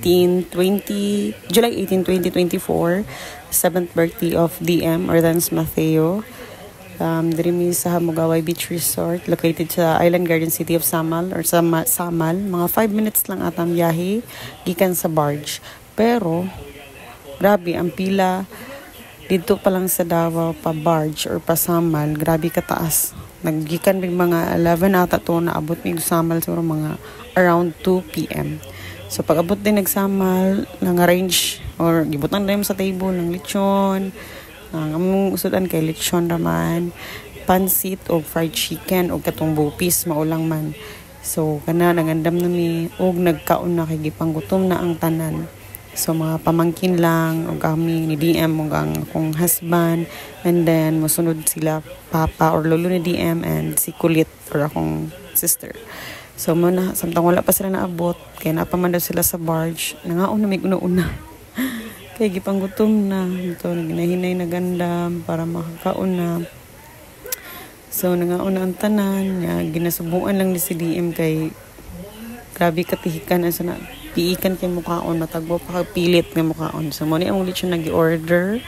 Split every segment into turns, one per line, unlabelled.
July 18, 2024, 7th birthday of DM or Dance Mateo. Diri mi sa Hamugaway Beach Resort located sa Island Garden City of Samal or Samal. Mga 5 minutes lang atang biyahe gikan sa barge. Pero grabe ang pila dito pa lang sa Davao pa barge or pa Samal, grabe kataas. Naggikan mig mga 11 ata to naabot mig Samal siguro mga around 2 PM. So pag abot din nagsamal, nang arrange or gibutan na sa table ng lechon. Ang among usudan kay lechon raman, pansit o fried chicken o katong bupis maulang man. So kana nangandam na mi og nagkaon na kay gipanggutom na ang tanan. So mga pamangkin lang og kami ni DM og ang akong husband, and then mosunod sila papa or lolo ni DM and si Kulit or akong sister. So muna samtang wala pa sila naabot kay napaman daw sila sa barge, nangaon na mig una-una. Kay gipanggutom na ito, naginahinay na gandam para makakaon na. So nangaon na ang tanan nga ginasubuan lang ni si DM kay grabe katihikan asa na piikan kay mukaon matagbo pa pilit nga mukaon. So mo ni ang ulit siya nag-order.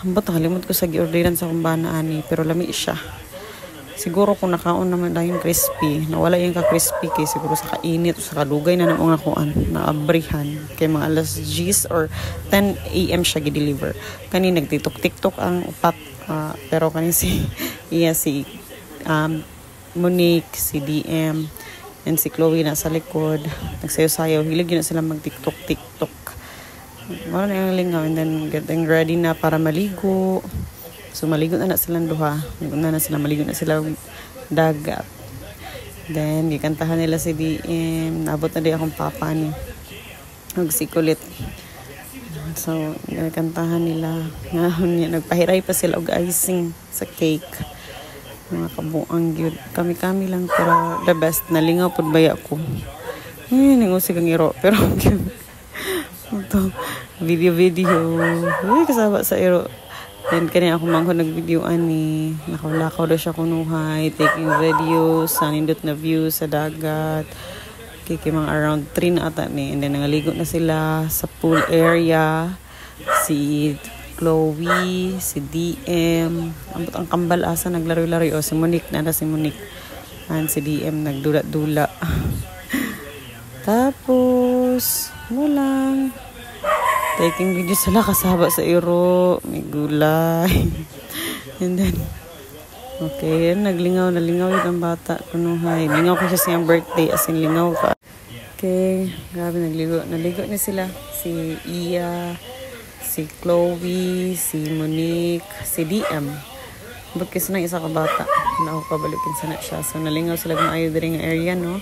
Hambot halimot ko sa gi-orderan sa kumbana ani pero lami siya. Siguro kung nakaon naman dahil crispy, nawala yung ka-crispy kay siguro sa kainit o sa kadugay na namang nakuan, naabrihan. Kay mga alas 10 or 10 AM siya gi-deliver. Kani nagtitok-tiktok ang upat, pero kani si Monique, si DM, and si Chloe na sa likod. Nagsayo-sayo, hilig yun na sila mag-tiktok-tiktok. Wala na yung lingaw, and then getting ready na para maligo. So maligo na silang duha. Maligo na sila dagat. Then gikantahan nila si DM. Naabot na di akong papa ni. Og si Kulit. So gikantahan nila. Ngayon nagpahiray pa sila og icing sa cake. Mga kabuang gyud. Kami lang pero the best. Nalingaw pud baya ko. Ningusig ang iro pero ito video. Kasama sa iro. Then kanya ako mangko nagvideoan ni lakaw daw siya kunuhay, taking videos sa nindot na view sa dagat. Kay mga around 3 na ata ni, and then nangaligo na sila sa pool area. Si Chloe, si DM, ambot ang kambal asa naglaro-laro o si Monique si Monique. And si DM nagdula-dula. Tapos mulang taking video sila kasaba sa iro, may gulay. And then okay, naglingaw yun ang bata kunuhay. Lingaw ko siya siyang birthday as in lingaw ka. Okay, grabe naligo ni sila. Si Iya, si Chloe, si Monique, si DM. Bakit nang isa ka bata na ako kabalikin sana siya. So nalingaw sila kung ayaw din nga area, no?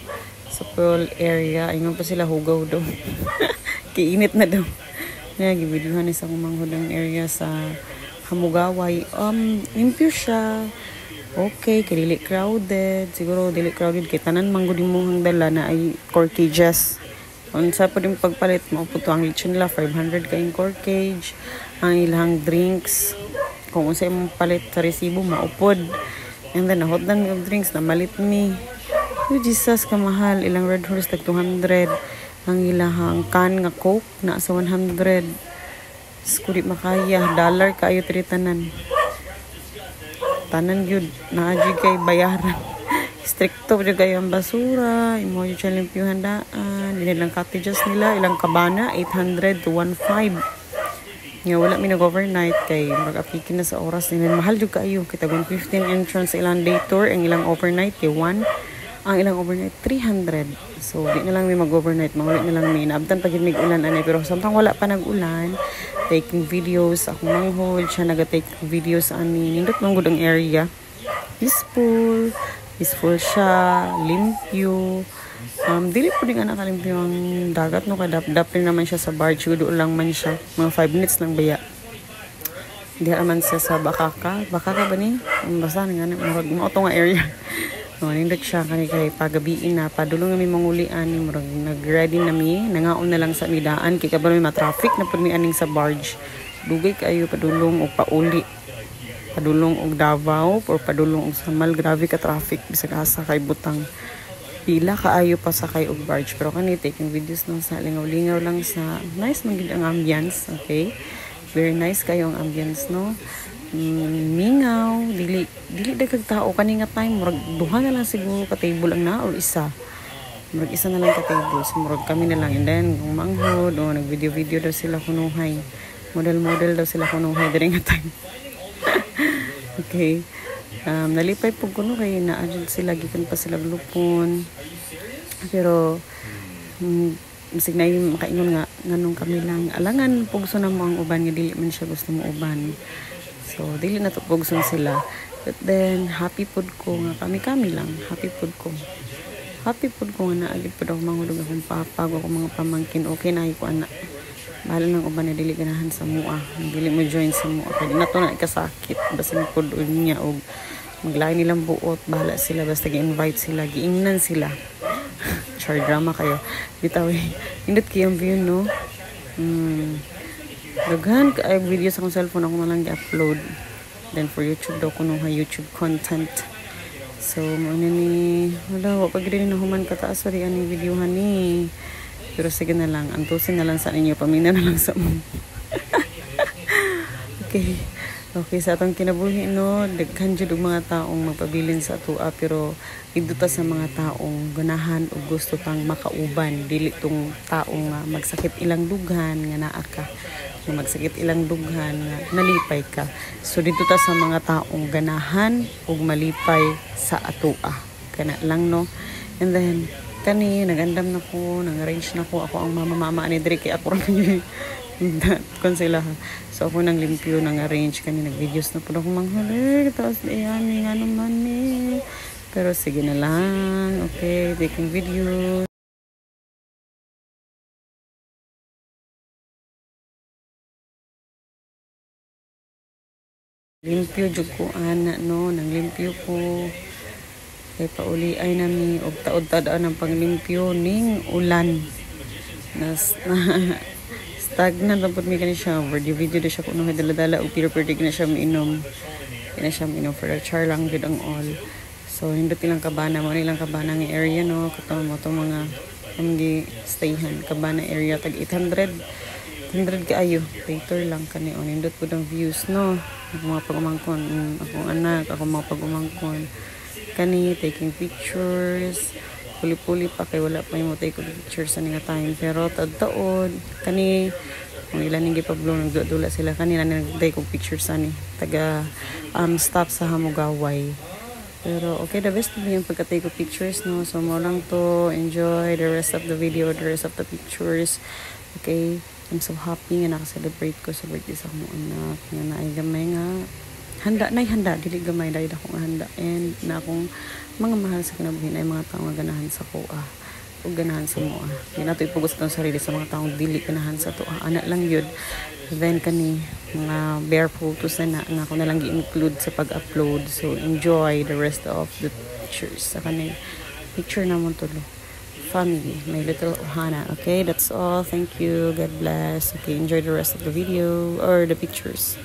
Sa pool area, ingon pa sila hugaw daw. Kiinit na daw. Kaya gibiduhan ni sa kumanghudang area sa Hamugaway. Limpyo siya. Okay, kay dili crowded. Siguro dili crowded kay tanan manggod imong dala na ay corkages. Unsa pa din pagpalit mo puto ang lechon nila 500 kay corkage. Ang ilang drinks kung unsa imong palit sa resibo maupod. And then nahotdan og drinks na malit ni. Oh Jesus ka mahal, ilang Red Horse tag 200. Ang ilahang can nga Coke na sa 100. Skudi makaya dollar kayo tritanan. Tanan yun naadyo kay bayaran. Stricto jud kayo ang basura, imo jud siya limpyuhan daan. Ilang cottages nila, ilang cabana 800 to 1.5. Nga wala mi nag-overnight kay mag-apikin na sa oras nila. Mahal jud kayo kita 115 entrance sa ilang day tour, ang ilang overnight kay 1. Ang ilang overnight 300. So di na lang may mag-overnight, maulit na lang may naabtan pag may ulan anay, pero samtang wala pa nag-ulan, taking videos ako manghod siya naga-take videos ani nindot man gud ang area. Peaceful siya, limpyo. Dili po din anak kalimpyo ang dagat no, kadap-dap rin naman siya sa barge, gudo lang man siya. Mga 5 minutes lang baya. Di man siya sa Bakaka ba ni? Basta nga mo to nga area. No, nindot siya kay pagabiin na padulong mi mangulian ni murag nag-ready na mi, nangaon na lang sa midaan kay kabalo may ma-traffic na pud mi aning sa barge. Dugay kayo padulong og pauli. Padulong og Davao or padulong og Samal, grabe ka traffic bisag asa kay butang. pila kaayo pa sa kay og barge, pero kani taking videos no sa lingaw-lingaw lang sa nice man gid ang ambience. Okay, very nice kayo ang ambience no. Mingaw, dili dagdag tao kani nga time, murag duha na lang siguro ka table ang na or isa. Murag isa na lang ka table, so murag kami na lang, and then kung manghod o nag-video daw sila kunuhay. Model daw sila kunuhay diri nga time. Okay. Nalipay po kuno kay naadjud sila gikan pa sila lupon. Pero bisig na yung makaingon nga nganong kami lang alangan pugso na mo ang uban nga dili man siya gusto mo uban. So, dili na to pugson sila. But then, happy food ko nga. Kami lang. Happy food ko. Happy food ko nga naagid po ako manghulog akong papa, ako mga pamangkin. Okay na ko anak. Bahala ng uban na dili ganahan sa mua. Dili mo join sa mua. Kaya na to na ikasakit. Basta food niya o maglain nilang buot. Bahala sila. Basta gi-invite sila. Giingnan sila. Char drama kayo. Bitaw eh. Hindot kayong view, no? Daghan ka ay video sa akong cellphone ako na lang i-upload. Then for YouTube daw kuno YouTube content. So mo ni wala wa pag rin nahuman ka taas ori aning videohan ni. Pero sige na lang, antusin na lang sa inyo, pamina na lang sa mo. Okay. Okay, sa atong kinabuhi no, daghan jud og mga taong magpabilin sa atua, pero igduta sa mga taong ganahan o gusto pang makauban, dili tong taong magsakit ilang dughan nga naa ka. Magsakit ilang dughan nga nalipay ka. So dito ta sa mga taong ganahan ug malipay sa atua. Kana lang no. And then kani nagandam na ko, nag-arrange na ko ako ang mama ni Dre kay ako ra kon sila. So ako nang limpyo, nang arrange kani nag-videos na pud ako manghuli tapos ayan nga naman ni. Pero sige na lang. Okay, taking video. Limpyo jud ko ana no, nang limpyo ko. Kay pauli ay nami og taod-tadaan ang panglimpyo ning ulan. Stagnant ang mi kani siya. Video siya kuno dala-dala og pira-pira na siya miinom. Kina siya miinom for a char lang jud ang all. So hindot ilang kabana mo ilang kabana nga area no, katong mo to mga amgi stayhan kabana area tag 800 kaayo. Later lang kani on hindot pud ang views no. Ako mga pag-umangkon, akong anak, ako mga pag-umangkon. Kani taking pictures, puli-puli pa kay wala pa yung take pictures sa nga time. Pero taod kani kung ilan ning gipablo nagdula sila kanila nag-take og pictures ani taga staff sa Hamugaway. Pero okay, the best yung pagka-take of pictures no. So mo lang to enjoy the rest of the video, the rest of the pictures. Okay, I'm so happy nga naka-celebrate ko sa birthday sa akong anak nga naay gamay nga handa dili gamay dahil akong handa and na akong mga mahal sa kinabuhi ay mga taong ganahan sa kuha o ganahan sa mua. Di na ito ipugos ng sarili sa mga taong dili ganahan sa tuwa. Anak lang yun. Then kani mga bare photos na nga ako na lang i-include sa pag-upload. So enjoy the rest of the pictures. Sa kani picture namon tulo. Family, my little Ohana. Okay, that's all. Thank you. God bless. Okay, enjoy the rest of the video or the pictures.